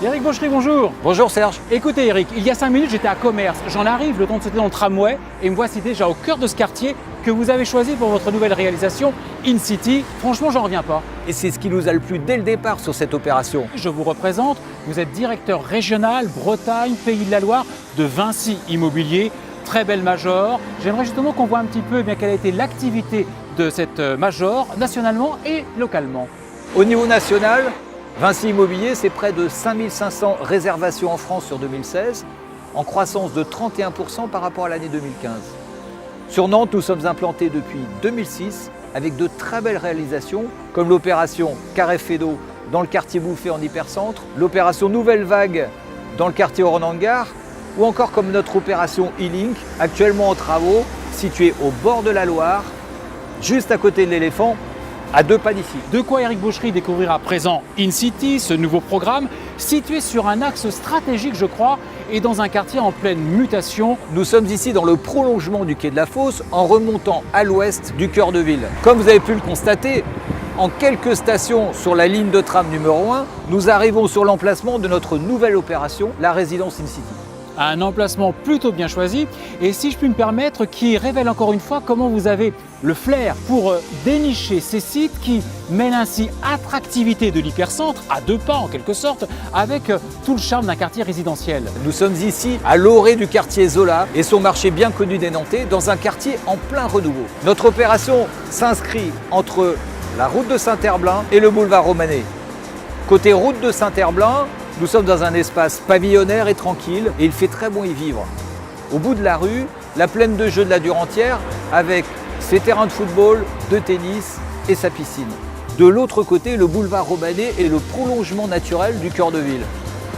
Eric Bochery, bonjour. Bonjour Serge. Écoutez Eric, il y a 5 minutes j'étais à Commerce. J'en arrive, le temps de sauter dans le tramway et me voici déjà au cœur de ce quartier que vous avez choisi pour votre nouvelle réalisation InCity. Franchement, j'en reviens pas. Et c'est ce qui nous a le plu dès le départ sur cette opération. Je vous représente, vous êtes directeur régional Bretagne, Pays de la Loire de Vinci Immobilier. Très belle major. J'aimerais justement qu'on voit un petit peu quelle a été l'activité de cette major nationalement et localement. Au niveau national, Vinci Immobilier, c'est près de 5500 réservations en France sur 2016, en croissance de 31% par rapport à l'année 2015. Sur Nantes, nous sommes implantés depuis 2006 avec de très belles réalisations comme l'opération Carré Fédot dans le quartier Bouffé en hypercentre, l'opération Nouvelle Vague dans le quartier Ornangar ou encore comme notre opération E-Link, actuellement en travaux, située au bord de la Loire, juste à côté de l'Éléphant, à 2 pas d'ici. De quoi Eric Bochery découvrir à présent InCity, ce nouveau programme, situé sur un axe stratégique je crois, et dans un quartier en pleine mutation. Nous sommes ici dans le prolongement du quai de la Fosse, en remontant à l'ouest du cœur de ville. Comme vous avez pu le constater, en quelques stations sur la ligne de tram numéro 1, nous arrivons sur l'emplacement de notre nouvelle opération, la résidence InCity. Un emplacement plutôt bien choisi et si je puis me permettre, qui révèle encore une fois comment vous avez le flair pour dénicher ces sites qui mêlent ainsi attractivité de l'hypercentre, à 2 pas en quelque sorte, avec tout le charme d'un quartier résidentiel. Nous sommes ici à l'orée du quartier Zola et son marché bien connu des Nantais, dans un quartier en plein renouveau. Notre opération s'inscrit entre la route de Saint-Herblain et le boulevard Romanet. Côté route de Saint-Herblain, nous sommes dans un espace pavillonnaire et tranquille et il fait très bon y vivre. Au bout de la rue, la plaine de jeux de la Durantière avec ses terrains de football, de tennis et sa piscine. De l'autre côté, le boulevard Romanet est le prolongement naturel du cœur de ville.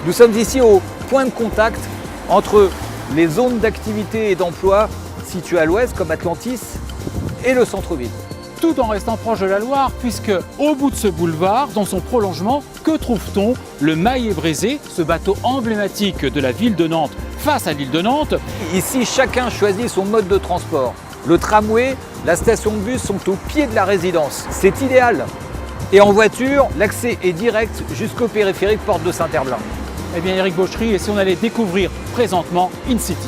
Nous sommes ici au point de contact entre les zones d'activité et d'emploi situées à l'ouest comme Atlantis et le centre-ville. Tout en restant proche de la Loire, puisque au bout de ce boulevard, dans son prolongement, que trouve-t-on? Le Maillet Brisé, ce bateau emblématique de la ville de Nantes face à l'île de Nantes. Ici, chacun choisit son mode de transport. Le tramway, la station de bus sont au pied de la résidence. C'est idéal. Et en voiture, l'accès est direct jusqu'au périphérique porte de Saint-Herblain. Eh bien Eric Bochery, et si on allait découvrir présentement InCity?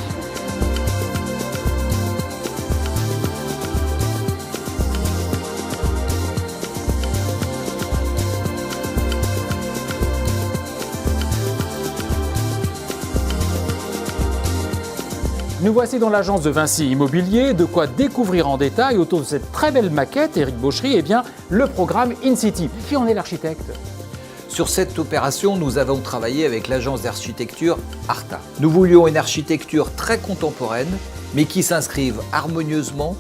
Nous voici dans l'agence de Vinci Immobilier, de quoi découvrir en détail autour de cette très belle maquette, Eric Bochery, le programme InCity. Qui en est l'architecte? Sur cette opération, nous avons travaillé avec l'agence d'architecture Arta. Nous voulions une architecture très contemporaine, mais qui s'inscrive harmonieusement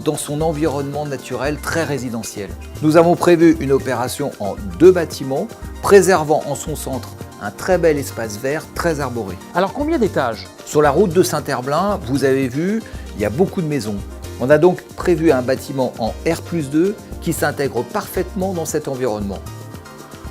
dans son environnement naturel très résidentiel. Nous avons prévu une opération en 2 bâtiments, préservant en son centre un très bel espace vert, très arboré. Alors combien d'étages? Sur la route de Saint-Herblain, vous avez vu, il y a beaucoup de maisons. On a donc prévu un bâtiment en R+2 qui s'intègre parfaitement dans cet environnement.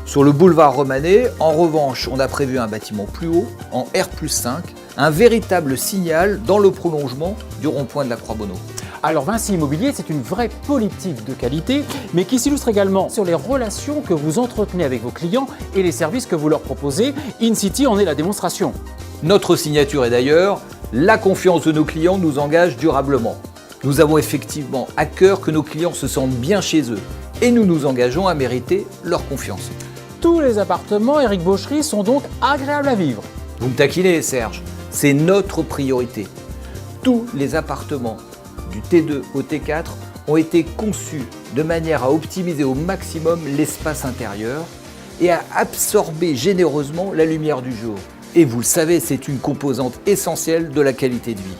Sur le boulevard Romanet, en revanche, on a prévu un bâtiment plus haut, en R+5, un véritable signal dans le prolongement du rond-point de la Croix-Bonneau. Alors Vinci Immobilier, c'est une vraie politique de qualité, mais qui s'illustre également sur les relations que vous entretenez avec vos clients et les services que vous leur proposez. InCity en est la démonstration. Notre signature est d'ailleurs, la confiance de nos clients nous engage durablement. Nous avons effectivement à cœur que nos clients se sentent bien chez eux et nous nous engageons à mériter leur confiance. Tous les appartements, Eric Bochery, sont donc agréables à vivre. Vous me taquinez Serge, c'est notre priorité. Tous les appartements du T2 au T4 ont été conçus de manière à optimiser au maximum l'espace intérieur et à absorber généreusement la lumière du jour. Et vous le savez, c'est une composante essentielle de la qualité de vie.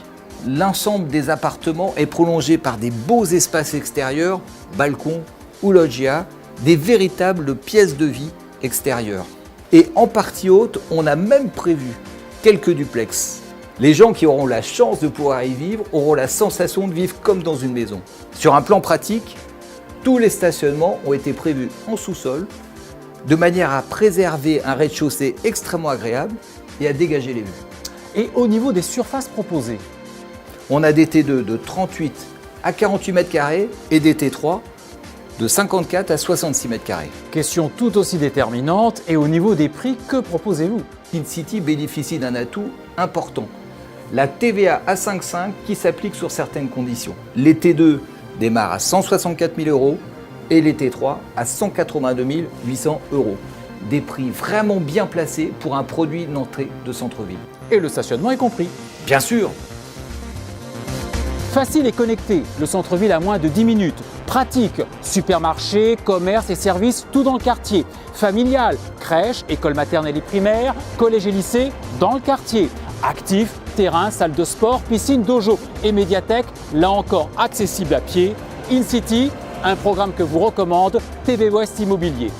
L'ensemble des appartements est prolongé par des beaux espaces extérieurs, balcons ou loggias, des véritables pièces de vie extérieures. Et en partie haute, on a même prévu quelques duplex. Les gens qui auront la chance de pouvoir y vivre auront la sensation de vivre comme dans une maison. Sur un plan pratique, tous les stationnements ont été prévus en sous-sol, de manière à préserver un rez-de-chaussée extrêmement agréable et à dégager les vues. Et au niveau des surfaces proposées? On a des T2 de 38 à 48 mètres carrés et des T3 de 54 à 66 mètres carrés. Question tout aussi déterminante, et au niveau des prix, que proposez-vous? InCity bénéficie d'un atout important, la TVA à 5,5 qui s'applique sur certaines conditions. Les T2 démarrent à 164 000 € et les T3 à 182 800 €. Des prix vraiment bien placés pour un produit d'entrée de centre-ville. Et le stationnement est compris. Bien sûr, Facile et connecté, le centre-ville à moins de 10 minutes. Pratique, supermarché, commerce et services, tout dans le quartier. Familial, crèche, école maternelle et primaire, collège et lycée, dans le quartier. Actif, terrain, salle de sport, piscine, dojo et médiathèque, là encore accessible à pied. InCity, un programme que vous recommande TV West Immobilier.